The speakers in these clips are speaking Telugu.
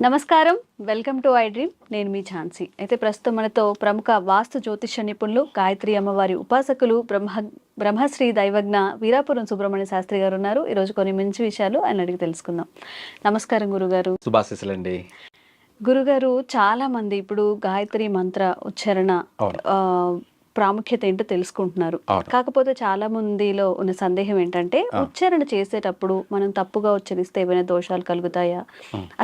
నమస్కారం, వెల్కమ్ టు ఐ డ్రీమ్. నేను మీ ఝాన్సీ. అయితే ప్రస్తుతం మనతో ప్రముఖ వాస్తు జ్యోతిష్య నిపుణులు, గాయత్రి అమ్మవారి ఉపాసకులు, బ్రహ్మశ్రీ దైవజ్ఞ వీరాపురం సుబ్రహ్మణ్య శాస్త్రి గారు ఉన్నారు. ఈరోజు కొన్ని మంచి విషయాలు ఆయన అడిగి తెలుసుకుందాం. నమస్కారం గురుగారు. శుభాశీస్సులండి. గురుగారు, చాలా మంది ఇప్పుడు గాయత్రి మంత్ర ఉచ్చారణ ప్రాముఖ్యత ఏంటో తెలుసుకుంటున్నారు. కాకపోతే చాలా మందిలో ఉన్న సందేహం ఏంటంటే, ఉచ్చారణ చేసేటప్పుడు మనం తప్పుగా ఉచ్చరిస్తే ఏమైనా దోషాలు కలుగుతాయా,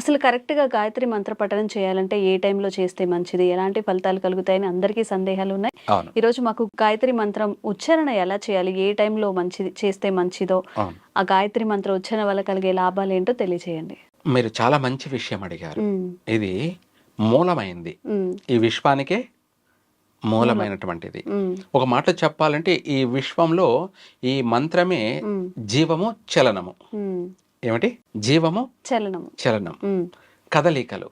అసలు కరెక్ట్ గా గాయత్రి మంత్ర పఠనం చేయాలంటే ఏ టైంలో చేస్తే మంచిది, ఎలాంటి ఫలితాలు కలుగుతాయని అందరికీ సందేహాలు ఉన్నాయి. ఈ రోజు మాకు గాయత్రి మంత్రం ఉచ్చారణ ఎలా చేయాలి, ఏ టైంలో మంచిది చేస్తే మంచిదో, ఆ గాయత్రి మంత్ర ఉచ్చారణ వల్ల కలిగే లాభాలు ఏంటో తెలియజేయండి. మీరు చాలా మంచి విషయం అడిగారు. ఇది మూలమైంది, ఈ విశ్వానికే మూలమైనటువంటిది. ఒక మాట చెప్పాలంటే ఈ విశ్వంలో ఈ మంత్రమే జీవము, చలనము. ఏమిటి? జీవము, చలనం, కదలికలు.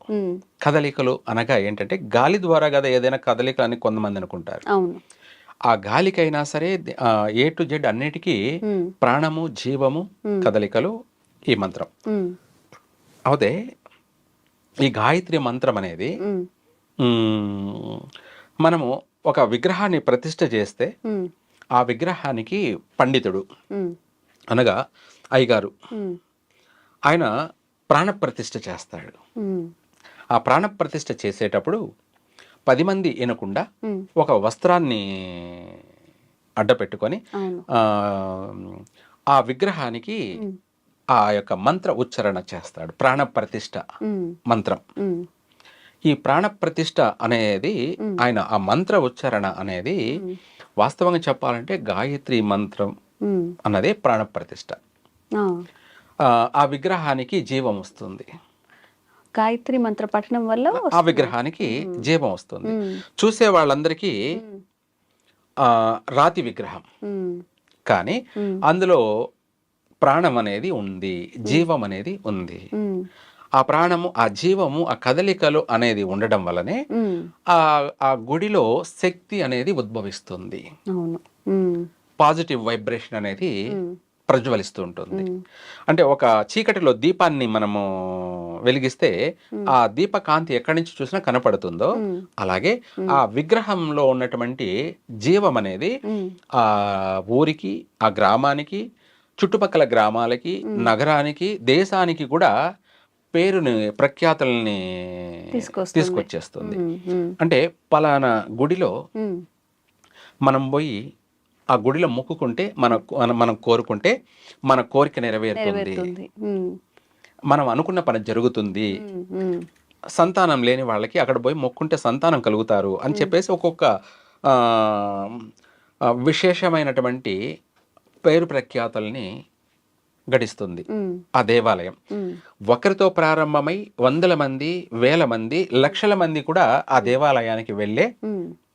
కదలికలు అనగా ఏంటంటే గాలి ద్వారా కదా ఏదైనా కదలిక అని కొంతమంది అనుకుంటారు. ఆ గాలికైనా సరే ఏ టు జెడ్ అన్నిటికీ ప్రాణము, జీవము, కదలికలు ఈ మంత్రం. అయితే ఈ గాయత్రి మంత్రం అనేది మనము ఒక విగ్రహాన్ని ప్రతిష్ఠ చేస్తే ఆ విగ్రహానికి పండితుడు అనగా అయ్యగారు ఆయన ప్రాణప్రతిష్ఠ చేస్తాడు. ఆ ప్రాణప్రతిష్ఠ చేసేటప్పుడు 10 మంది వినకుండా ఒక వస్త్రాన్ని అడ్డపెట్టుకొని ఆ విగ్రహానికి ఆ యొక్క మంత్ర ఉచ్చారణ చేస్తాడు. ప్రాణప్రతిష్ఠ మంత్రం. ఈ ప్రాణప్రతిష్ఠ అనేది ఆయన ఆ మంత్ర ఉచ్చారణ అనేది వాస్తవంగా చెప్పాలంటే గాయత్రి మంత్రం అన్నదే ప్రాణప్రతిష్ఠ. ఆ విగ్రహానికి జీవం వస్తుంది. గాయత్రి మంత్ర పఠనం వల్ల ఆ విగ్రహానికి జీవం వస్తుంది. చూసే వాళ్ళందరికీ రాతి విగ్రహం, కానీ అందులో ప్రాణం అనేది ఉంది, జీవం అనేది ఉంది. ఆ ప్రాణము, ఆ జీవము, ఆ కదలికలు అనేది ఉండడం వల్లనే ఆ గుడిలో శక్తి అనేది ఉద్భవిస్తుంది. పాజిటివ్ వైబ్రేషన్ అనేది ప్రజ్వలిస్తూ ఉంటుంది. అంటే ఒక చీకటిలో దీపాన్ని మనము వెలిగిస్తే ఆ దీప కాంతి ఎక్కడి నుంచి చూసినా కనపడుతుందో, అలాగే ఆ విగ్రహంలో ఉన్నటువంటి జీవం అనేది ఆ ఊరికి, ఆ గ్రామానికి, చుట్టుపక్కల గ్రామాలకి, నగరానికి, దేశానికి కూడా పేరుని, ప్రఖ్యాతుల్ని తీసుకొచ్చేస్తుంది. అంటే పలానా గుడిలో మనం పోయి ఆ గుడిలో మొక్కుకుంటే మనం కోరుకుంటే మన కోరిక నెరవేరుతుంది, మనం అనుకున్న పని జరుగుతుంది, సంతానం లేని వాళ్ళకి అక్కడ పోయి మొక్కుంటే సంతానం కలుగుతారు అని చెప్పేసి ఒక్కొక్క విశేషమైనటువంటి పేరు ప్రఖ్యాతుల్ని గడిస్తుంది ఆ దేవాలయం. ఒకరితో ప్రారంభమై వందల మంది, వేల మంది, లక్షల మంది కూడా ఆ దేవాలయానికి వెళ్ళే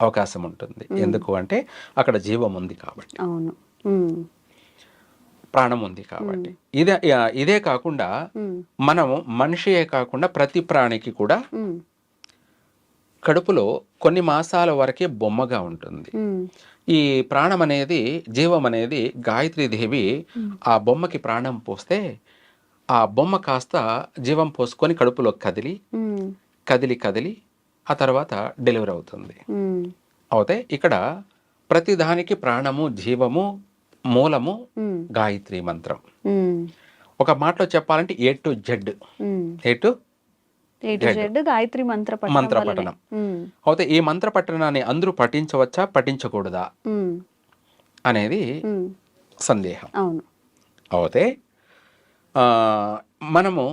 అవకాశం ఉంటుంది. ఎందుకు అంటే అక్కడ జీవం ఉంది కాబట్టి, ప్రాణం ఉంది కాబట్టి. ఇదే కాకుండా మనము మనిషియే కాకుండా ప్రతి ప్రాణికి కూడా కడుపులో కొన్ని మాసాల వరకే బొమ్మగా ఉంటుంది. ఈ ప్రాణం అనేది, జీవం అనేది గాయత్రీదేవి ఆ బొమ్మకి ప్రాణం పోస్తే ఆ బొమ్మ కాస్త జీవం పోసుకొని కడుపులో కదిలి కదిలి కదిలి ఆ తర్వాత డెలివరీ అవుతుంది. అయితే ఇక్కడ ప్రతిదానికి ప్రాణము, జీవము, మూలము గాయత్రి మంత్రం. ఒక మాటలో చెప్పాలంటే ఏ టు జెడ్, గాయత్రి మంత్ర పఠనం. అయితే ఈ మంత్ర పఠనాన్ని అందరూ పఠించవచ్చా, పఠించకూడదా అనేది సందేహం. అయితే మనము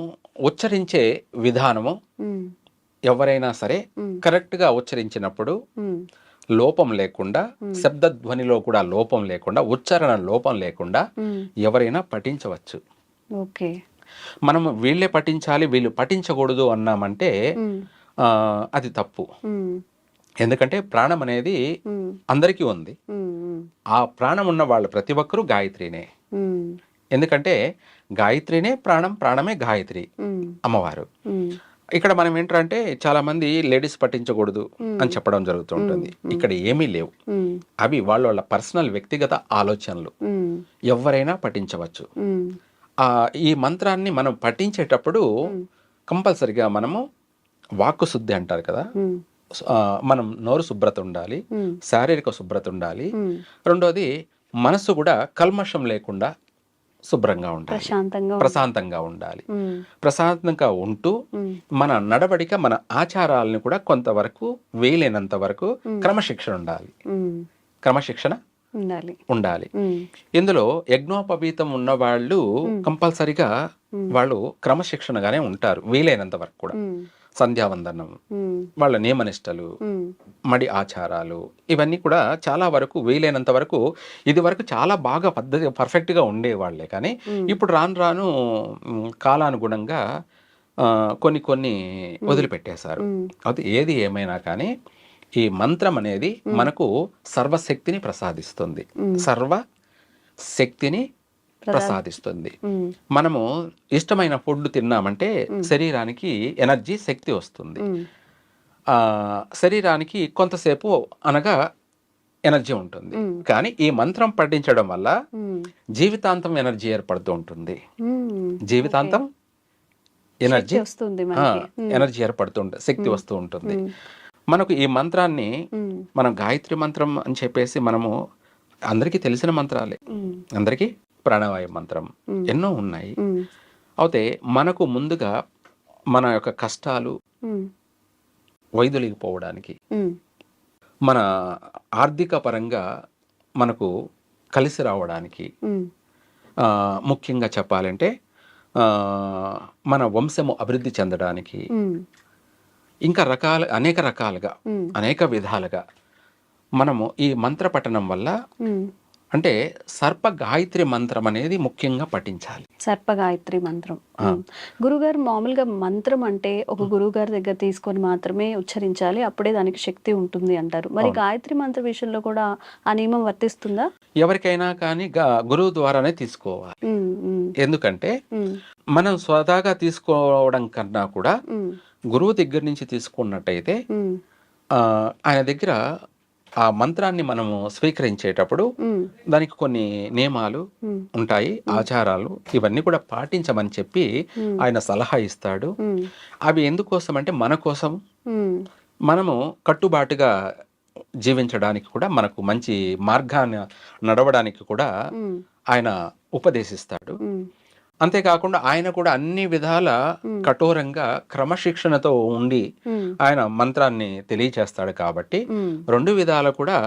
ఉచ్చరించే విధానము ఎవరైనా సరే కరెక్ట్గా ఉచ్చరించినప్పుడు లోపం లేకుండా, శబ్దధ్వనిలో కూడా లోపం లేకుండా, ఉచ్చారణ లోపం లేకుండా ఎవరైనా పఠించవచ్చు. మనం వీళ్ళే పఠించాలి, వీళ్ళు పఠించకూడదు అన్నామంటే అది తప్పు. ఎందుకంటే ప్రాణం అనేది అందరికీ ఉంది. ఆ ప్రాణం ఉన్న వాళ్ళు ప్రతి ఒక్కరూ గాయత్రినే. ఎందుకంటే గాయత్రినే ప్రాణం, ప్రాణమే గాయత్రి అమ్మవారు. ఇక్కడ మనం ఏంటంటే చాలా మంది లేడీస్ పఠించకూడదు అని చెప్పడం జరుగుతూ ఉంటుంది. ఇక్కడ ఏమీ లేవు. అవి వాళ్ళ పర్సనల్ వ్యక్తిగత ఆలోచనలు. ఎవరైనా పఠించవచ్చు. ఈ మంత్రాన్ని మనం పఠించేటప్పుడు కంపల్సరిగా మనము వాక్కు శుద్ధి అంటారు కదా, మనం నోరు శుభ్రత ఉండాలి, శారీరక శుభ్రత ఉండాలి, రెండోది మనసు కూడా కల్మషం లేకుండా శుభ్రంగా ఉండాలి, ప్రశాంతంగా ఉండాలి. ప్రశాంతంగా ఉంటూ మన నడవడిక, మన ఆచారాలను కూడా కొంతవరకు వీలైనంత వరకు క్రమశిక్షణ ఉండాలి. ఇందులో యజ్ఞోపవీతం ఉన్న వాళ్ళు కంపల్సరిగా వాళ్ళు క్రమశిక్షణగానే ఉంటారు వీలైనంత వరకు కూడా. సంధ్యావందనం, వాళ్ళ నియమనిష్టలు, మడి ఆచారాలు, ఇవన్నీ కూడా చాలా వరకు వీలైనంత వరకు ఇది వరకు చాలా బాగా పర్ఫెక్ట్గా ఉండేవాళ్లే. కానీ ఇప్పుడు రాను రాను కాలానుగుణంగా కొన్ని వదిలిపెట్టేశారు. అది ఏది ఏమైనా కానీ ఈ మంత్రం అనేది మనకు సర్వశక్తిని ప్రసాదిస్తుంది, మనము ఇష్టమైన ఫుడ్ తిన్నామంటే శరీరానికి ఎనర్జీ, శక్తి వస్తుంది. శరీరానికి కొంతసేపు అనగా ఎనర్జీ ఉంటుంది. కానీ ఈ మంత్రం పఠించడం వల్ల జీవితాంతం ఎనర్జీ ఏర్పడుతూ ఉంటుంది. జీవితాంతం ఎనర్జీ ఏర్పడుతూ ఉంటుంది, శక్తి వస్తూ ఉంటుంది. మనకు ఈ మంత్రాన్ని మనం గాయత్రి మంత్రం అని చెప్పేసి మనము అందరికీ తెలిసిన మంత్రాలే, అందరికీ ప్రాణవాయు మంత్రం ఎన్నో ఉన్నాయి. అయితే మనకు ముందుగా మన యొక్క కష్టాలు వైదొలిగిపోవడానికి, మన ఆర్థిక పరంగా మనకు కలిసి రావడానికి, ముఖ్యంగా చెప్పాలంటే మన వంశము అభివృద్ధి చెందడానికి, ఇంకా అనేక రకాలుగా అనేక విధాలుగా మనము ఈ మంత్ర పఠనం వల్ల, అంటే సర్ప గాయత్రి మంత్రం అనేది ముఖ్యంగా పఠించాలి. సర్ప గాయత్రి మంత్రం గురుగారు, మామూలుగా మంత్రం అంటే ఒక గురువుగారి దగ్గర తీసుకొని మాత్రమే ఉచ్చరించాలి, అప్పుడే దానికి శక్తి ఉంటుంది అంటారు. మరి గాయత్రి మంత్ర విషయంలో కూడా ఆ నియమం వర్తిస్తుందా? ఎవరికైనా కానీ గురువు ద్వారానే తీసుకోవాలి. ఎందుకంటే మనం స్వతహాగా తీసుకోవడం కన్నా కూడా గురువు దగ్గర నుంచి తీసుకున్నట్టయితే ఆయన దగ్గర ఆ మంత్రాన్ని మనము స్వీకరించేటప్పుడు దానికి కొన్ని నియమాలు ఉంటాయి, ఆచారాలు, ఇవన్నీ కూడా పాటించమని చెప్పి ఆయన సలహా ఇస్తాడు. అవి ఎందుకోసం అంటే మన కోసం, మనము కట్టుబాటుగా జీవించడానికి కూడా, మనకు మంచి మార్గాన్ని నడవడానికి కూడా ఆయన ఉపదేశిస్తాడు. అంతేకాకుండా ఆయన కూడా అన్ని విధాల కఠోరంగా క్రమశిక్షణతో ఉండి ఆయన మంత్రాన్ని తెలియచేస్తాడు. కాబట్టి రెండు విధాల కూడా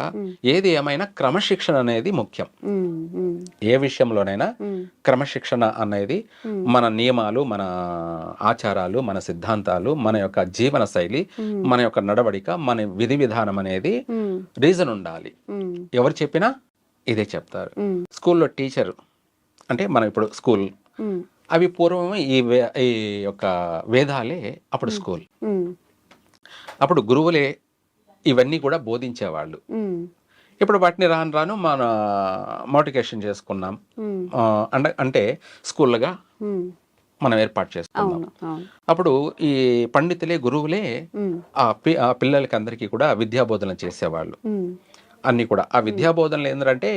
ఏది ఏమైనా క్రమశిక్షణ అనేది ముఖ్యం. ఏ విషయంలోనైనా క్రమశిక్షణ అనేది మన నియమాలు, మన ఆచారాలు, మన సిద్ధాంతాలు, మన యొక్క జీవన శైలి, మన యొక్క నడవడిక, మన విధి విధానం అనేది రీజన్ ఉండాలి. ఎవరు చెప్పినా ఇదే చెప్తారు. స్కూల్లో టీచర్ అంటే మనం ఇప్పుడు స్కూల్, అవి పూర్వం ఈ యొక్క వేదాలే అప్పుడు స్కూల్. అప్పుడు గురువులే ఇవన్నీ కూడా బోధించేవాళ్ళు. ఇప్పుడు వాటిని రాను రాను మన మోటివేషన్ చేసుకున్నాం, అంటే స్కూల్గా మనం ఏర్పాటు చేసుకున్నాం. అప్పుడు ఈ పండితులే, గురువులే ఆ పిల్లలకి అందరికీ కూడా విద్యాబోధన చేసేవాళ్ళు. అన్నీ కూడా ఆ విద్యాబోధనలు ఏంటంటే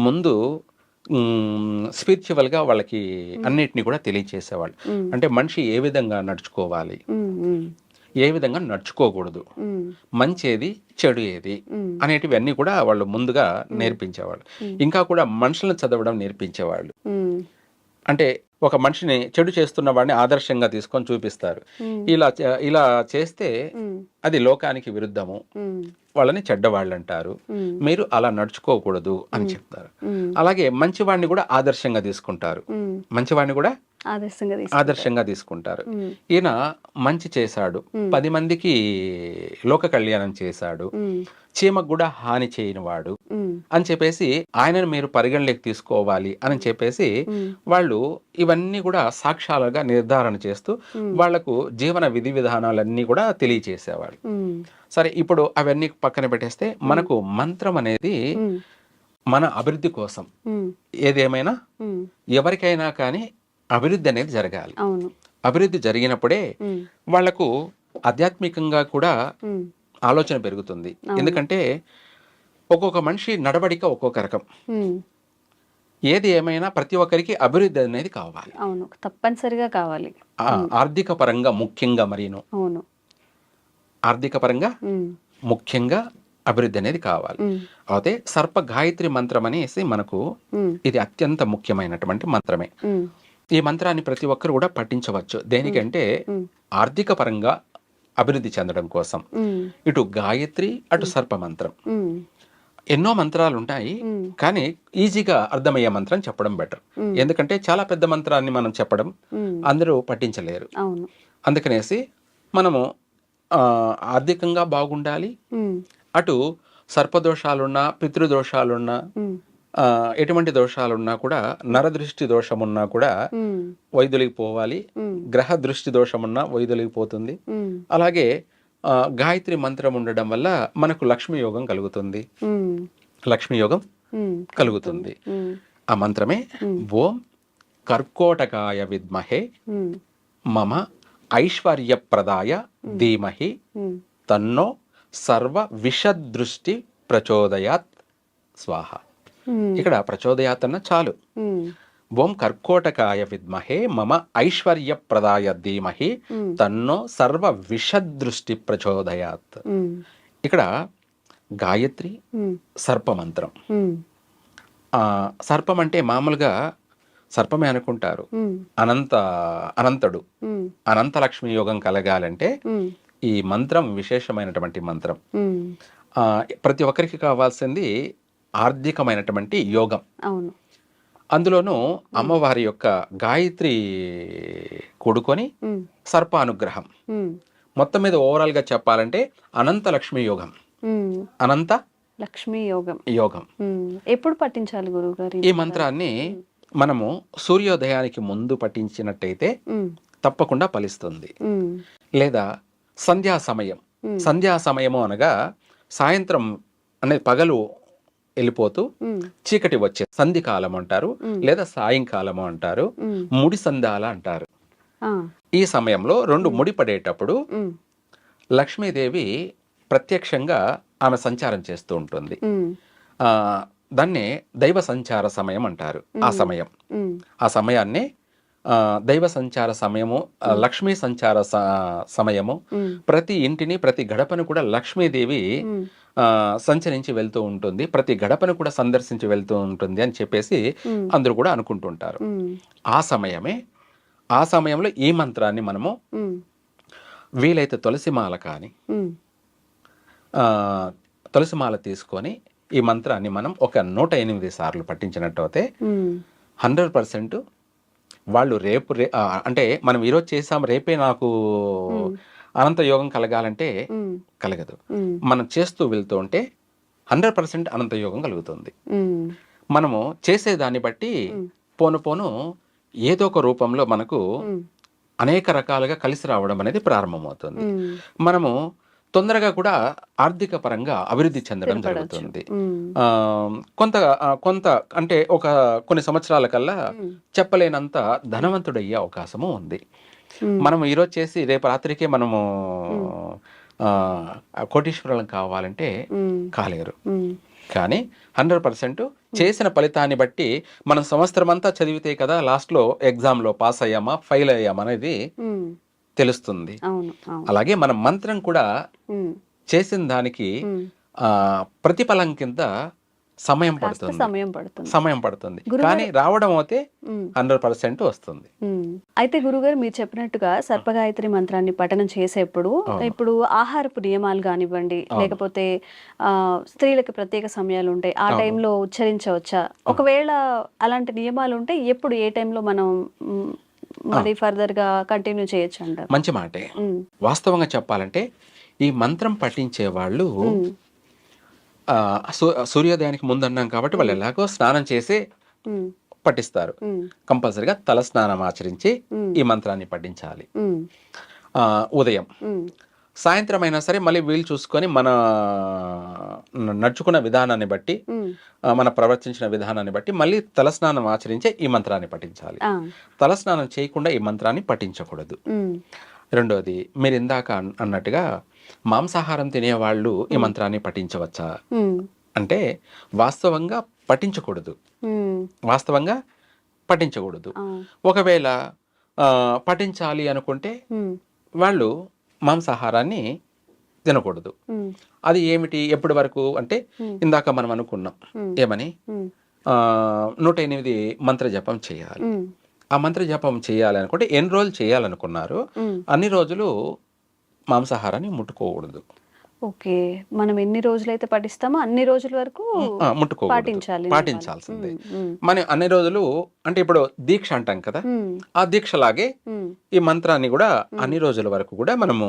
ముందు స్పిరిచువల్గా వాళ్ళకి అన్నిటినీ కూడా తెలియచేసేవాళ్ళు. అంటే మనిషి ఏ విధంగా నడుచుకోవాలి, ఏ విధంగా నడుచుకోకూడదు, మంచి ఏది, చెడు ఏది అనేటివి అన్నీ కూడా వాళ్ళు ముందుగా నేర్పించేవాళ్ళు. ఇంకా కూడా మనుషులను చదవడం నేర్పించేవాళ్ళు. అంటే ఒక మనిషిని చెడు చేస్తున్న వాడిని ఆదర్శంగా తీసుకొని చూపిస్తారు. ఇలా చేస్తే అది లోకానికి విరుద్ధము, వాళ్ళని చెడ్డవాళ్ళు అంటారు, మీరు అలా నడుచుకోకూడదు అని చెప్తారు. అలాగే మంచివాడిని కూడా ఆదర్శంగా తీసుకుంటారు, మంచివాడిని కూడా ఆదర్శంగా తీసుకుంటారు. ఈయన మంచి చేశాడు, 10 మందికి లోక కళ్యాణం చేశాడు, చీమకు కూడా హాని చేయనివాడు అని చెప్పేసి ఆయనను మీరు పరిగణలోకి తీసుకోవాలి అని చెప్పేసి వాళ్ళు ఇవన్నీ కూడా సాక్ష్యాలుగా నిర్ధారణ చేస్తూ వాళ్లకు జీవన విధి విధానాలన్నీ కూడా తెలియచేసేవాళ్ళు. సరే, ఇప్పుడు అవన్నీ పక్కన పెట్టేస్తే మనకు మంత్రం అనేది మన అభివృద్ధి కోసం, ఏదేమైనా ఎవరికైనా కానీ అభివృద్ధి అనేది జరగాలి. అభివృద్ధి జరిగినప్పుడే వాళ్లకు ఆధ్యాత్మికంగా కూడా ఆలోచన పెరుగుతుంది. ఎందుకంటే ఒక్కొక్క మనిషి నడవడిక ఒక్కొక్క రకం. ఏది ఏమైనా ప్రతి ఒక్కరికి అభివృద్ధి అనేది కావాలి. అవును, తప్పనిసరిగా కావాలి. ఆర్థిక పరంగా ముఖ్యంగా మరీను. అవును. ఆర్థిక పరంగా ముఖ్యంగా అభివృద్ధి అనేది కావాలి. అయితే సర్ప గాయత్రి మంత్రం అనేసి మనకు ఇది అత్యంత ముఖ్యమైనటువంటి మంత్రమే. ఈ మంత్రాన్ని ప్రతి ఒక్కరు కూడా పఠించవచ్చు. దేనికంటే ఆర్థిక పరంగా అభివృద్ధి చెందడం కోసం. ఇటు గాయత్రి, అటు సర్ప మంత్రం. ఎన్నో మంత్రాలు ఉంటాయి, కానీ ఈజీగా అర్థమయ్యే మంత్రం చెప్పడం బెటర్. ఎందుకంటే చాలా పెద్ద మంత్రాన్ని మనం చెప్పడం అందరూ పఠించలేరు. అందుకనేసి మనము ఆర్థికంగా బాగుండాలి, అటు సర్పదోషాలున్నా, పితృదోషాలున్నా, ఎటువంటి దోషాలున్నా కూడా, నరదృష్టి దోషమున్నా కూడా వైదొలిగిపోవాలి. గ్రహ దృష్టి దోషమున్నా వైదొలిగిపోతుంది. అలాగే గాయత్రి మంత్రం ఉండడం వల్ల మనకు లక్ష్మీ యోగం కలుగుతుంది. లక్ష్మీ యోగం కలుగుతుంది. ఆ మంత్రమే ఓం కర్కోటకాయ విద్మహే మమ ఐశ్వర్యప్రదాయ ధీమహి తన్నో సర్వ విషదృష్టి ప్రచోదయాత్ స్వాహ. ఇక్కడ ప్రచోదయాత్ అన్న చాలు. ఓం కర్కోటకాయ విద్మహే మమ ఐశ్వర్యప్రదాయ ధీమహి తన్నో సర్వ విషదృష్టి ప్రచోదయాత్. ఇక్కడ గాయత్రి సర్పమంత్రం. సర్పం అంటే మామూలుగా సర్పమే అనుకుంటారు. అనంతుడు, అనంత లక్ష్మి యోగం కలగాలంటే ఈ మంత్రం విశేషమైనటువంటి మంత్రం. ప్రతి ఒక్కరికి కావాల్సింది ఆర్థికమైనటువంటి యోగం. అందులోనూ అమ్మవారి యొక్క గాయత్రి కూడుకొని సర్పానుగ్రహం. మొత్తం మీద ఓవరాల్ గా చెప్పాలంటే అనంత లక్ష్మీ యోగం, అనంత లక్ష్మీ యోగం. ఎప్పుడు పఠించాలి గురుగారు ఈ మంత్రాన్ని? మనము సూర్యోదయానికి ముందు పఠించినట్టయితే తప్పకుండా ఫలిస్తుంది. లేదా సంధ్యా సమయం. సంధ్యా సమయము అనగా సాయంత్రం అనేది పగలు వెళ్ళిపోతూ చీకటి వచ్చే సంధి కాలం అంటారు, లేదా సాయంకాలము అంటారు, ముడి సంధ్యాల అంటారు. ఈ సమయంలో రెండు ముడి పడేటప్పుడు లక్ష్మీదేవి ప్రత్యక్షంగా ఆమె సంచారం చేస్తూ ఉంటుంది. దాన్నే దైవ సంచార సమయం అంటారు. ఆ సమయాన్ని దైవ సంచార సమయము, లక్ష్మీ సంచార సమయము. ప్రతి ఇంటిని, ప్రతి గడపను కూడా లక్ష్మీదేవి సంచరించి వెళ్తూ ఉంటుంది, ప్రతి గడపను కూడా సందర్శించి వెళ్తూ ఉంటుంది అని చెప్పేసి అందరూ కూడా అనుకుంటుంటారు. ఆ సమయంలో ఈ మంత్రాన్ని మనము వీలైతే తులసిమాల కానీ తులసిమాల తీసుకొని ఈ మంత్రాన్ని మనం ఒక 108 సార్లు పఠించినట్టు అయితే 100% వాళ్ళు అంటే మనం ఈరోజు చేసాం, రేపే నాకు అనంత యోగం కలగాలంటే కలగదు. మనం చేస్తూ వెళ్తూ ఉంటే 100% అనంత యోగం కలుగుతుంది. మనము చేసేదాన్ని బట్టి పోను ఏదో ఒక రూపంలో మనకు అనేక రకాలుగా కలిసి రావడం అనేది ప్రారంభమవుతుంది. మనము తొందరగా కూడా ఆర్థిక పరంగా అభివృద్ధి చెందడం జరుగుతుంది. కొంత అంటే కొన్ని సంవత్సరాల కల్లా చెప్పలేనంత ధనవంతుడయ్యే అవకాశము ఉంది. మనం ఈరోజు చేసి రేపు రాత్రికే మనము కోటీశ్వరులం కావాలంటే కాలేరు. కానీ 100% చేసిన ఫలితాన్ని బట్టి మనం సంవత్సరం అంతా చదివితే కదా లాస్ట్లో ఎగ్జామ్లో పాస్ అయ్యామా, ఫెయిల్ అయ్యామా అనేది తెలుస్తుంది. అలాగే మన మంత్రం కూడా చేసిన దానికి ప్రతిఫలం కింద సమయం పడుతుంది, కానీ రావడం అయితే 100% వస్తుంది. అయితే గురుగారు మీరు చెప్పినట్టుగా సర్పగాయత్రి మంత్రాన్ని పఠనం చేసేప్పుడు ఇప్పుడు ఆహారపు నియమాలు కానివ్వండి, లేకపోతే స్త్రీలకు ప్రత్యేక సమయాలు ఉంటాయి, ఆ టైంలో ఉచ్చరించవచ్చా? ఒకవేళ అలాంటి నియమాలు ఉంటే ఎప్పుడు, ఏ టైంలో మనం మరి ఫర్దర్ గా కంటిన్యూ చేయొచ్చు అంటారు? మంచి మాటే. వాస్తవంగా చెప్పాలంటే ఈ మంత్రం పఠించే వాళ్ళు సూర్యోదయానికి ముందు అన్నాం కాబట్టి వాళ్ళు ఎలాగో స్నానం చేసి పఠిస్తారు. కంపల్సరిగా తల స్నానం ఆచరించి ఈ మంత్రాన్ని పఠించాలి. ఉదయం, సాయంత్రం అయినా సరే మళ్ళీ వీలు చూసుకొని మన నడుచుకున్న విధానాన్ని బట్టి, మన ప్రవర్తించిన విధానాన్ని బట్టి మళ్ళీ తలస్నానం ఆచరించే ఈ మంత్రాన్ని పఠించాలి. తలస్నానం చేయకుండా ఈ మంత్రాన్ని పఠించకూడదు. రెండోది, మీరు ఇందాక అన్నట్టుగా మాంసాహారం తినేవాళ్ళు ఈ మంత్రాన్ని పఠించవచ్చా అంటే వాస్తవంగా పఠించకూడదు. వాస్తవంగా పఠించకూడదు. ఒకవేళ పఠించాలి అనుకుంటే వాళ్ళు మాంసాహారాన్ని తినకూడదు. అది ఏమిటి, ఎప్పటి వరకు అంటే ఇందాక మనం అనుకున్నాం ఏమని, 108 మంత్ర జపం చేయాలి. ఆ మంత్ర జపం చేయాలి అనుకుంటే ఎన్ని రోజులు చేయాలనుకున్నారు అన్ని రోజులు మాంసాహారాన్ని ముట్టుకోకూడదు. ఓకే, మనం ఎన్ని రోజులైతే పఠిస్తామో అన్ని రోజుల వరకు ముట్టుకోకూడదు, పాటించాల్సిందే. మనం అన్ని రోజులు అంటే ఇప్పుడు దీక్ష అంటాం కదా, ఆ దీక్షలాగే ఈ మంత్రాన్ని కూడా అన్ని రోజుల వరకు కూడా మనము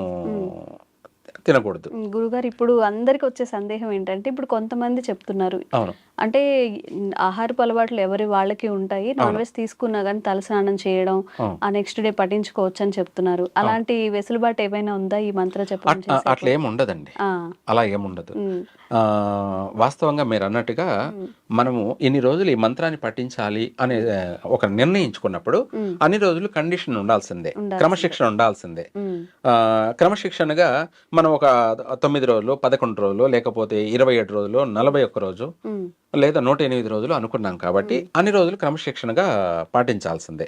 తినకూడదు. గురుగారు, ఇప్పుడు అందరికి వచ్చే సందేహం ఏంటంటే, ఇప్పుడు కొంతమంది చెప్తున్నారు అంటే ఆహారపు అలవాట్లు ఎవరి వాళ్ళకి ఉంటాయి, నాన్ వెజ్ తీసుకున్నా కానీ తలస్నానం చేయడం, ఆ నెక్స్ట్ డే పఠించుకోవచ్చు అని చెప్తున్నారు. అలాంటి వెసులుబాటు ఏమైనా ఉందా ఈ మంత్ర జపం? అట్లా ఏమి ఉండదండి, అలా ఏముండదు. వాస్తవంగా మీరు అన్నట్టుగా మనము ఇన్ని రోజులు ఈ మంత్రాన్ని పఠించాలి అనే ఒక నిర్ణయించుకున్నప్పుడు అన్ని రోజులు కండిషన్ ఉండాల్సిందే, క్రమశిక్షణ ఉండాల్సిందే. క్రమశిక్షణగా మనం ఒక 9 రోజులు, 11 రోజులు, లేకపోతే 27 రోజులు, 41 రోజు, లేదా 108 రోజులు అనుకున్నాం కాబట్టి అన్ని రోజులు క్రమశిక్షణగా పాటించాల్సిందే.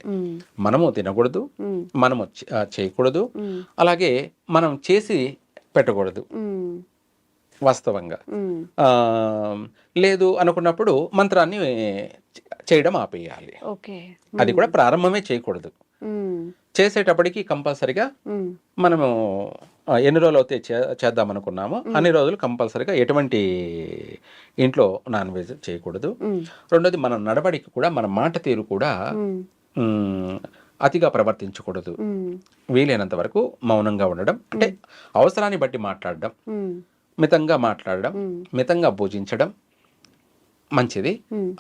మనము తినకూడదు, మనము చేయకూడదు, అలాగే మనం చేసి పెట్టకూడదు. వాస్తవంగా లేదు అనుకున్నప్పుడు మంత్రాన్ని చేయడం ఆపేయాలి. అది కూడా ప్రారంభమే చేయకూడదు. చేసేటప్పటికి కంపల్సరిగా మనము ఎన్ని రోజులు అయితే చేద్దాం అనుకున్నామో అన్ని రోజులు కంపల్సరిగా ఎటువంటి ఇంట్లో నాన్ వెజ్ చేయకూడదు. రెండోది, మన నడవడికి కూడా, మన మాట తీరు కూడా అతిగా ప్రవర్తించకూడదు. వీలైనంత వరకు మౌనంగా ఉండడం, అంటే అవసరాన్ని బట్టి మాట్లాడడం, మితంగా మాట్లాడడం, మితంగా భోజించడం మంచిది.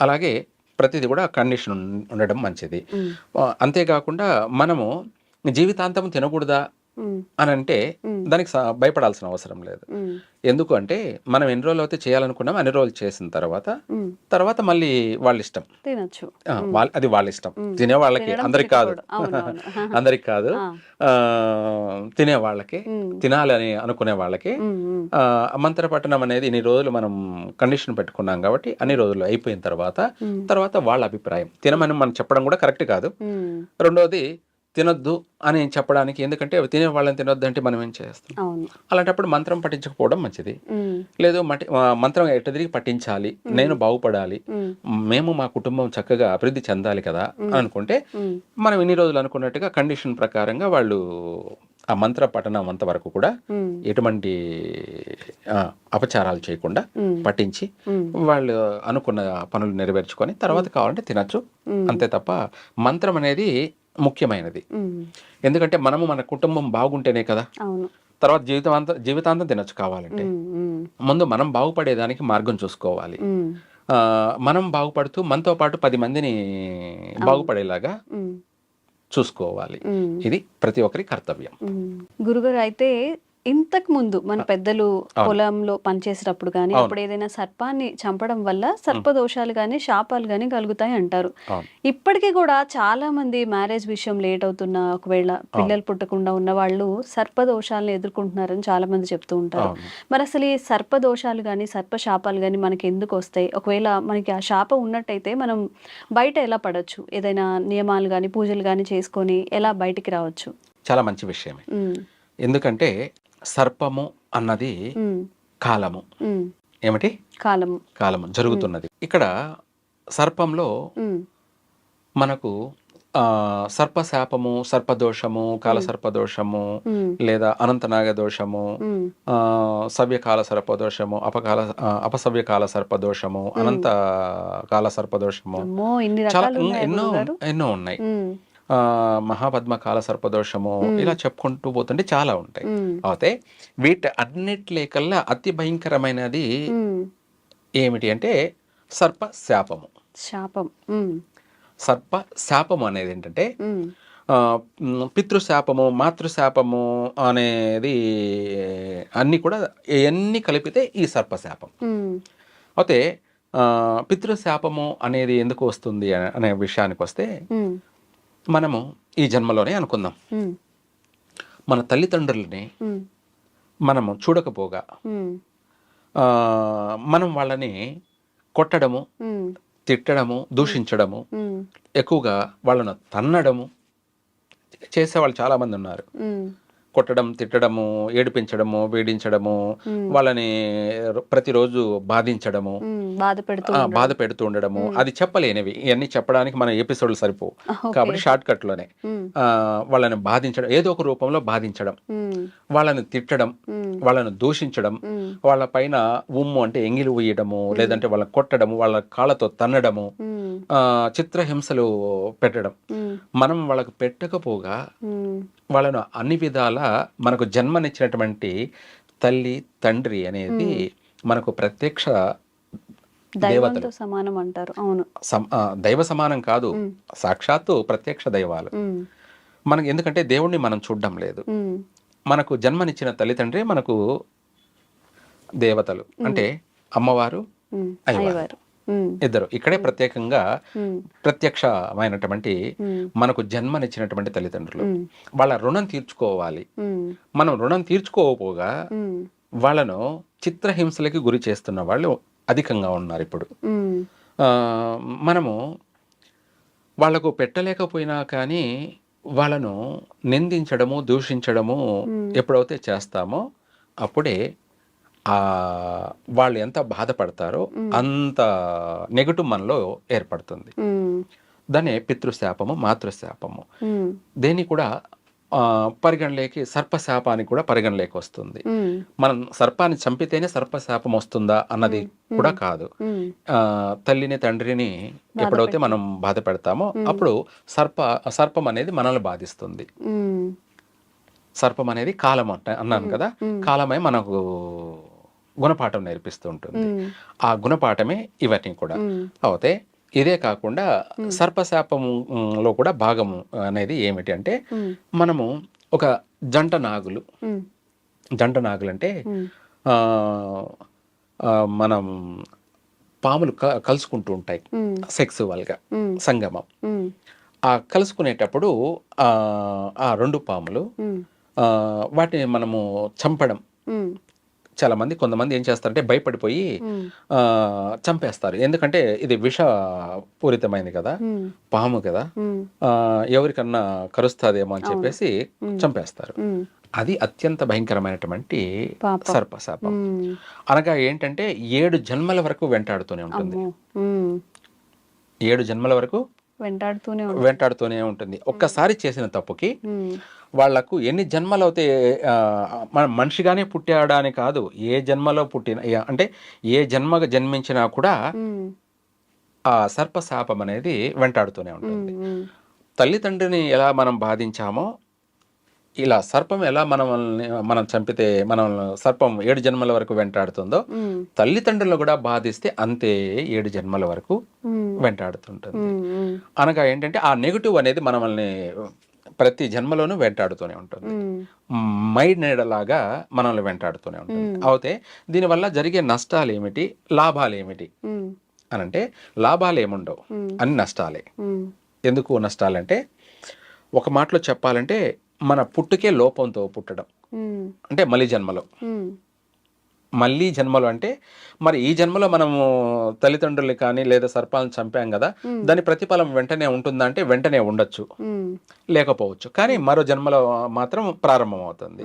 అలాగే ప్రతిదీ కూడా కండిషన్ ఉండడం మంచిది. అంతేకాకుండా మనము జీవితాంతం తినకూడదా అని అంటే దానికి భయపడాల్సిన అవసరం లేదు. ఎందుకు అంటే మనం ఎన్ని రోజులు అయితే చేయాలనుకున్నాం అన్ని రోజులు చేసిన తర్వాత మళ్ళీ వాళ్ళ ఇష్టం, అది వాళ్ళ ఇష్టం. తినే వాళ్ళకి, అందరికి కాదు, అందరికి కాదు, తినే వాళ్ళకి, తినాలి అని అనుకునే వాళ్ళకి మంత్ర పఠనం అనేది ఇన్ని రోజులు మనం కండిషన్ పెట్టుకున్నాం కాబట్టి అన్ని రోజులు అయిపోయిన తర్వాత వాళ్ళ అభిప్రాయం. తినమని మనం చెప్పడం కూడా కరెక్ట్ కాదు. రెండోది, తినొద్దు అని చెప్పడానికి, ఎందుకంటే తినే వాళ్ళని తినొద్దు అంటే మనం ఏం చేస్తాం? అలాంటప్పుడు మంత్రం పఠించకపోవడం మంచిది. లేదు, మంత్రం ఎట్ట తిరిగి పఠించాలి, నేను బాగుపడాలి, మేము మా కుటుంబం చక్కగా అభివృద్ధి చెందాలి కదా అని అనుకుంటే మనం ఇన్ని రోజులు అనుకున్నట్టుగా కండిషన్ ప్రకారంగా వాళ్ళు ఆ మంత్ర పఠనం అంత వరకు కూడా ఎటువంటి అపచారాలు చేయకుండా పఠించి వాళ్ళు అనుకున్న పనులు నెరవేర్చుకొని తర్వాత కావాలంటే తినచ్చు. అంతే తప్ప మంత్రం అనేది ముఖ్యమైనది. ఎందుకంటే మనము మన కుటుంబం బాగుంటేనే కదా తర్వాత జీవితాంతం తినచ్చు కావాలంటే. ముందు మనం బాగుపడేదానికి మార్గం చూసుకోవాలి. మనం బాగుపడుతూ మనతో పాటు 10 మందిని బాగుపడేలాగా చూసుకోవాలి. ఇది ప్రతి ఒక్కరి కర్తవ్యం. గురుగారు, అయితే ఇంతకు ముందు మన పెద్దలు పొలంలో పనిచేసేటప్పుడు కానీ అప్పుడు ఏదైనా సర్పాన్ని చంపడం వల్ల సర్పదోషాలు కానీ శాపాలు కానీ కలుగుతాయి అంటారు. ఇప్పటికీ కూడా చాలా మంది మ్యారేజ్ విషయం లేట్ అవుతున్నా, ఒకవేళ పిల్లలు పుట్టకుండా ఉన్న వాళ్ళు సర్పదోషాలను ఎదుర్కొంటున్నారని చాలా మంది చెప్తూ ఉంటారు. మరి అసలు ఈ సర్పదోషాలు కానీ సర్పశాపాలు కానీ మనకి ఎందుకు వస్తాయి? ఒకవేళ మనకి ఆ శాపం ఉన్నట్టయితే మనం బయట ఎలా పడవచ్చు? ఏదైనా నియమాలు కానీ పూజలు కానీ చేసుకొని ఎలా బయటికి రావచ్చు? చాలా మంచి విషయమే. ఎందుకంటే సర్పము అన్నది కాలము. ఏమిటి? కాలము జరుగుతున్నది. ఇక్కడ సర్పంలో మనకు సర్పశాపము, సర్పదోషము, కాలసర్పదోషము, లేదా అనంతనాగ దోషము, సవ్యకాల సర్పదోషము, అపసవ్యకాల సర్పదోషము, అనంత కాల సర్పదోషము, చాలా ఎన్నో ఉన్నాయి. మహాపద్మ కాల సర్పదోషము, ఇలా చెప్పుకుంటూ పోతుంటే చాలా ఉంటాయి. అయితే వీటి అన్నిట్లేకల్లా అతి భయంకరమైనది ఏమిటి అంటే సర్పశాపము. సర్పశాపము అనేది ఏంటంటే పితృశాపము, మాతృశాపము అనేది అన్ని కూడా ఎన్ని కలిపితే ఈ సర్పశాపం. అయితే పితృశాపము అనేది ఎందుకు వస్తుంది అనే విషయానికి వస్తే, మనము ఈ జన్మలోనే అనుకుందాం, మన తల్లిదండ్రులని మనము చూడకపోగా మనం వాళ్ళని కొట్టడము, తిట్టడము, దూషించడము, ఉమ్, ఎక్కువగా వాళ్ళను తన్నడము చేసేవాళ్ళు చాలామంది ఉన్నారు. ఉమ్, కొట్టడం, తిట్టడము, ఏడిపించడము, వేడించడము, ఉమ్, వాళ్ళని ప్రతిరోజు బాధించడము, బాధ పెడుతూ ఉండడం. బాధ పెడుతూ ఉండడము. అది చెప్పలేనివి. ఇవన్నీ చెప్పడానికి మన ఎపిసోడ్లు సరిపోవు. ఓకే. కాబట్టి షార్ట్ కట్లోనే ఉమ్, వాళ్ళని బాధించడం, ఏదో ఒక రూపంలో బాధించడం, ఉమ్, వాళ్ళని తిట్టడం, ఉమ్, వాళ్ళను దూషించడం, ఉమ్, వాళ్ళ పైన ఉమ్ము అంటే ఎంగిలి ఉయ్యడము, లేదంటే వాళ్ళని కొట్టడము, వాళ్ళ కాళ్ళతో తన్నడము, ఉమ్, చిత్రహింసలు పెట్టడం. ఉమ్, మనం వాళ్ళకు పెట్టకపోగా ఉమ్, వాళ్ళను అన్ని విధాల మనకు జన్మనిచ్చినటువంటి తల్లి, తండ్రి అనేది మనకు ప్రత్యక్ష దేవతలు. దైవంతో సమానం అంటారు. అవును. దైవ సమానం కాదు, ఉమ్, సాక్షాత్తు ప్రత్యక్ష దైవాలు. ఉమ్, మనకి ఎందుకంటే దేవుణ్ణి మనం చూడడం లేదు. ఉమ్, మనకు జన్మనిచ్చిన తల్లిదండ్రి మనకు దేవతలు. అంటే అమ్మవారు, ఉమ్, అయ్యవారు, అయ్యవారు. ఉమ్, ఇద్దరు ఇక్కడే ప్రత్యేకంగా ఉమ్, ప్రత్యక్షమైనటువంటి ఉమ్, మనకు జన్మనిచ్చినటువంటి తల్లిదండ్రులు. ఉమ్, వాళ్ళ రుణం తీర్చుకోవాలి. ఉమ్, మనం రుణం తీర్చుకోకపోగా ఉమ్, వాళ్ళను చిత్రహింసలకి గురి చేస్తున్న వాళ్ళు అధికంగా ఉన్నారు ఇప్పుడు. ఉమ్, ఆ, మనము వాళ్లకు పెట్టలేకపోయినా కానీ వాళ్ళను నిందించడము, దూషించడము ఎప్పుడైతే చేస్తామో అప్పుడే వాళ్ళు ఎంత బాధపడతారో అంత నెగటివ్ మనలో ఏర్పడుతుంది. ఉమ్, దాన్నే పితృశాపము, మాతృశాపము. ఉమ్, దేన్ని కూడా పరిగణలోకి సర్పశాపానికి కూడా పరిగణలోకి వస్తుంది. ఉమ్, మనం సర్పాన్ని చంపితేనే సర్పశాపం వస్తుందా అన్నది కూడా కాదు. ఉమ్, తల్లిని, తండ్రిని ఎప్పుడైతే మనం బాధ పెడతామో అప్పుడు సర్పం అనేది మనల్ని బాధిస్తుంది. ఉమ్, సర్పం అనేది కాలం అన్నాను కదా, కాలమై మనకు గుణపాఠం నేర్పిస్తూ ఉంటుంది. ఆ గుణపాఠమే ఇవన్నీ కూడా అవుతే. ఇదే కాకుండా సర్పశాపంలో కూడా భాగము అనేది ఏమిటి అంటే, మనము ఒక జంట నాగులు అంటే మనం పాములు కలుసుకుంటూ ఉంటాయి సెక్సువల్గా, సంగమం. ఆ కలుసుకునేటప్పుడు ఆ రెండు పాములు వాటిని మనము చంపడం. చాలామంది, కొంతమంది ఏం చేస్తారంటే భయపడిపోయి చంపేస్తారు. ఎందుకంటే ఇది విషపూరితమైంది కదా, పాము కదా, ఎవరికన్నా కరుస్తాదేమో అని చెప్పేసి చంపేస్తారు. అది అత్యంత భయంకరమైనటువంటి సర్పశాపం. అనగా ఏంటంటే 7 జన్మల వరకు వెంటాడుతూనే ఉంటుంది. 7 జన్మల వరకు వెంటాడుతూనే ఉంటుంది. ఒక్కసారి చేసిన తప్పుకి వాళ్లకు ఎన్ని జన్మలు అవుతే, మనిషిగానే పుట్టాడని కాదు, ఏ జన్మలో పుట్టిన అంటే ఏ జన్మగా జన్మించినా కూడా ఆ సర్పశాపం అనేది వెంటాడుతూనే ఉంటుంది. తల్లిదండ్రిని ఎలా మనం బాధించామో ఇలా సర్పం ఎలా మనం చంపితే సర్పం 7 జన్మల వరకు వెంటాడుతుందో, తల్లిదండ్రులను కూడా బాధిస్తే అంతే 7 జన్మల వరకు వెంటాడుతుంటుంది. అనగా ఏంటంటే ఆ నెగటివ్ అనేది మనల్ని ప్రతి జన్మలోనూ వెంటాడుతూనే ఉంటుంది. మైనీడలాగా మనల్ని వెంటాడుతూనే ఉంటుంది. అయితే దీనివల్ల జరిగే నష్టాలు ఏమిటి, లాభాలు ఏమిటి అని అంటే, లాభాలు ఏముండవు, అన్ని నష్టాలే. ఎందుకు నష్టాలంటే, ఒక మాటలో చెప్పాలంటే మన పుట్టుకే లోపంతో పుట్టడం. అంటే మళ్ళీ జన్మలో అంటే, మరి ఈ జన్మలో మనము తల్లిదండ్రులు కానీ లేదా సర్పాలను చంపాం కదా, దాని ప్రతిఫలం వెంటనే ఉంటుందా అంటే వెంటనే ఉండొచ్చు, లేకపోవచ్చు. కానీ మరో జన్మలో మాత్రం ప్రారంభం అవుతుంది.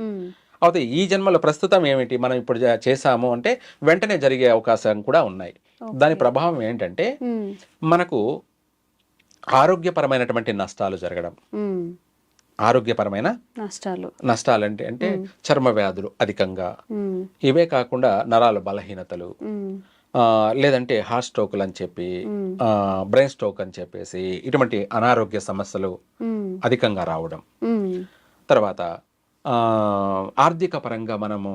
అయితే ఈ జన్మలో ప్రస్తుతం ఏమిటి మనం ఇప్పుడు చేసాము అంటే వెంటనే జరిగే అవకాశం కూడా ఉన్నాయి. దాని ప్రభావం ఏంటంటే మనకు ఆరోగ్యపరమైనటువంటి నష్టాలు జరగడం. ఆరోగ్యపరమైన నష్టాలు అంటే చర్మ వ్యాధులు అధికంగా, ఇవే కాకుండా నరాల బలహీనతలు, లేదంటే హార్ట్ స్ట్రోకులు అని చెప్పి, బ్రెయిన్ స్ట్రోక్ అని చెప్పేసి ఇటువంటి అనారోగ్య సమస్యలు అధికంగా రావడం. తర్వాత ఆర్థిక పరంగా మనము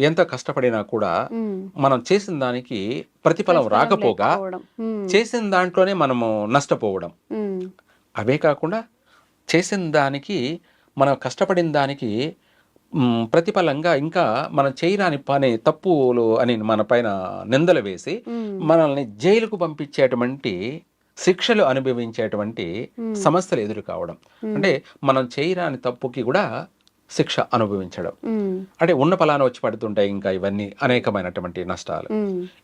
ఎంత కష్టపడినా కూడా మనం చేసిన దానికి ప్రతిఫలం రాకపోగా చేసిన దాంట్లోనే మనము నష్టపోవడం. అవే కాకుండా చేసిన దానికి, మనం కష్టపడిన దానికి ప్రతిఫలంగా ఇంకా మనం చేయరాని పని, తప్పులు అని మన పైన నిందలు వేసి మనల్ని జైలుకు పంపించేటువంటి, శిక్షలు అనుభవించేటువంటి సమస్యలు ఎదురు కావడం. అంటే మనం చేయరాని తప్పుకి కూడా శిక్ష అనుభవించడం. అంటే ఉన్న ఫలాన వచ్చి పడుతుంటాయి ఇంకా ఇవన్నీ అనేకమైనటువంటి నష్టాలు.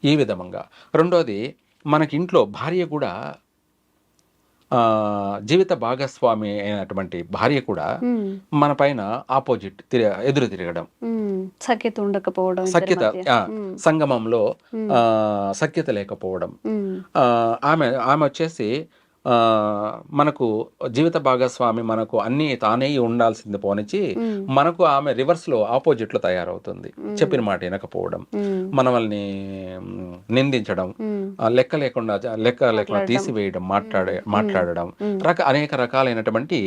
ఈ విధంగా రెండోది మనకి ఇంట్లో భార్య కూడా జీవిత భాగస్వామి అయినటువంటి భార్య కూడా మన పైన ఆపోజిట్ ఎదురు తిరగడం, సఖ్యత ఉండకపోవడం, సఖ్యత సంగమంలో సఖ్యత లేకపోవడం, ఆమె వచ్చేసి మనకు జీవిత భాగస్వామి మనకు అన్ని తానే ఉండాల్సింది పోనిచ్చి మనకు ఆమె రివర్స్ లో ఆపోజిట్ లో తయారవుతుంది. చెప్పిన మాట వినకపోవడం, మనల్ని నిందించడం, లెక్క లేకుండా తీసివేయడం, మాట్లాడడం, అనేక రకాలైనటువంటి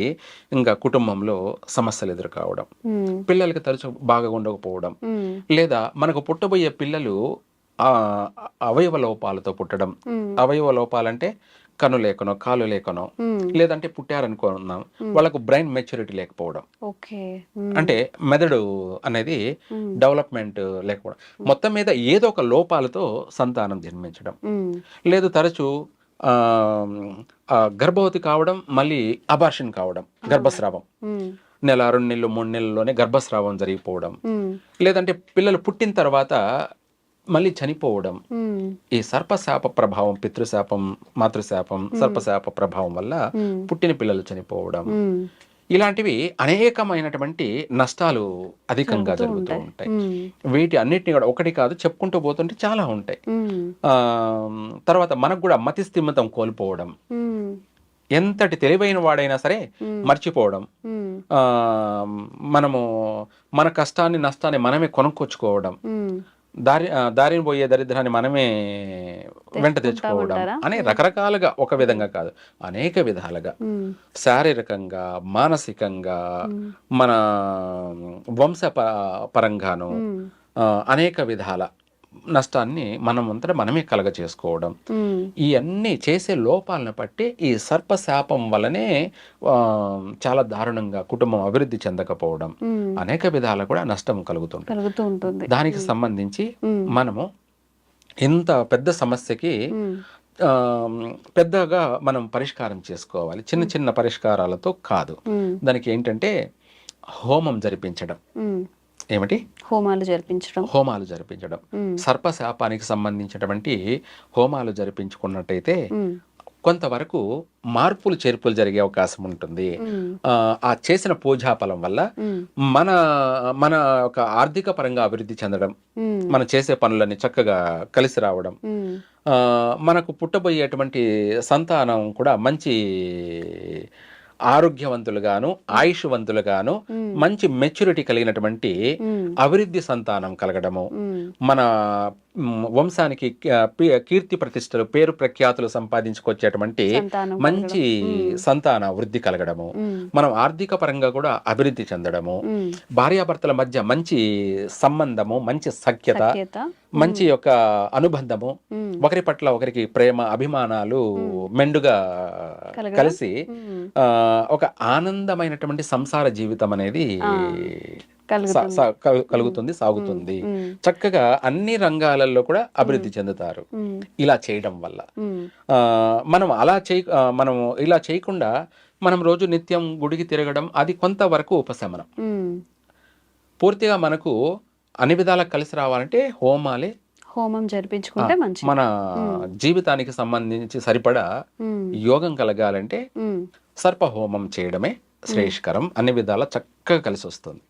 ఇంకా కుటుంబంలో సమస్యలు ఎదురుకావడం, పిల్లలకి తరచు బాగా ఉండకపోవడం, లేదా మనకు పుట్టబోయే పిల్లలు అవయవ లోపాలతో పుట్టడం. అవయవ లోపాలంటే కన్ను లేకనో, కాలు లేకనో, లేదంటే పుట్టారనుకున్నాం వాళ్ళకు బ్రెయిన్ మెచ్యూరిటీ లేకపోవడం, అంటే మెదడు అనేది డెవలప్మెంట్ లేకపోవడం, మొత్తం మీద ఏదో ఒక లోపాలతో సంతానం జన్మించడం, లేదు తరచు గర్భవతి కావడం, మళ్ళీ అబార్షన్ కావడం, గర్భస్రావం, నెల 2 నెలలు 3 నెలల్లోనే గర్భస్రావం జరిగిపోవడం, లేదంటే పిల్లలు పుట్టిన తర్వాత మళ్ళీ చనిపోవడం. ఈ సర్పశాప ప్రభావం, పితృశాపం, మాతృశాపం, సర్పశాప ప్రభావం వల్ల పుట్టిన పిల్లలు చనిపోవడం, ఇలాంటివి అనేకమైనటువంటి నష్టాలు అధికంగా జరుగుతూ ఉంటాయి. వీటి అన్నిటిని కూడా ఒకటి కాదు చెప్పుకుంటూ పోతుంటే చాలా ఉంటాయి. తర్వాత మనకు కూడా మతి స్థిమితం కోల్పోవడం, ఎంతటి తెలివైన వాడైనా సరే మర్చిపోవడం, మనము మన కష్టాన్ని నష్టాన్ని మనమే కొనుక్కొచ్చుకోవడం, దారిని పోయే దరిద్రాన్ని మనమే వెంట తెచ్చుకోవడం అనే రకరకాలుగా, ఒక విధంగా కాదు అనేక విధాలుగా, శారీరకంగా, మానసికంగా, మన వంశ పరంగాను అనేక విధాల నష్టాన్ని మనమంతటా మనమే కలగ చేసుకోవడం, ఇవన్నీ చేసే లోపాలను బట్టి ఈ సర్పశాపం వల్లనే చాలా దారుణంగా కుటుంబం అభివృద్ధి చెందకపోవడం, అనేక విధాల కూడా నష్టం కలుగుతుంటుంది. దానికి సంబంధించి మనము ఇంత పెద్ద సమస్యకి పెద్దగా మనం పరిష్కారం చేసుకోవాలి. చిన్న చిన్న పరిష్కారాలతో కాదు. దానికి ఏంటంటే హోమం జరిపించడం. ఏమిటి? హోమాలు జరిపించడం. సర్పశాపానికి సంబంధించినటువంటి హోమాలు జరిపించుకున్నట్టయితే కొంతవరకు మార్పులు చేర్పులు జరిగే అవకాశం ఉంటుంది. ఆ చేసిన పూజాఫలం వల్ల మన ఒక ఆర్థిక పరంగా అభివృద్ధి చెందడం, మనం చేసే పనులన్నీ చక్కగా కలిసి రావడం, మనకు పుట్టబోయేటువంటి సంతానం కూడా మంచి ఆరోగ్యవంతులుగాను, ఆయుష్వంతులుగాను, మంచి మెచ్యూరిటీ కలిగినటువంటి అభివృద్ధి సంతానం కలగడము, మన వంశానికి కీర్తి ప్రతిష్టలు, పేరు ప్రఖ్యాతులు సంపాదించుకొచ్చేటువంటి మంచి సంతాన వృద్ధి కలగడము, మనం ఆర్థిక పరంగా కూడా అభివృద్ధి చెందడము, భార్యాభర్తల మధ్య మంచి సంబంధము, మంచి సఖ్యత, మంచి యొక్క అనుబంధము, ఒకరి పట్ల ఒకరికి ప్రేమ అభిమానాలు మెండుగా కలిసి ఒక ఆనందమైనటువంటి సంసార జీవితం అనేది కలుగుతుంది, సాగుతుంది. చక్కగా అన్ని రంగాలలో కూడా అభివృద్ధి చెందుతారు ఇలా చేయడం వల్ల. మనం ఇలా చేయకుండా మనం రోజు నిత్యం గుడికి తిరగడం అది కొంతవరకు ఉపశమనం. పూర్తిగా మనకు అన్ని విధాలకు కలిసి రావాలంటే హోమం జరిపించుకుంటే మంచిది. మన జీవితానికి సంబంధించి సరిపడా యోగం కలగాలంటే సర్పహోమం చేయడమే శ్రేయస్కరం. అన్ని విధాలా చక్కగా కలిసి వస్తుంది.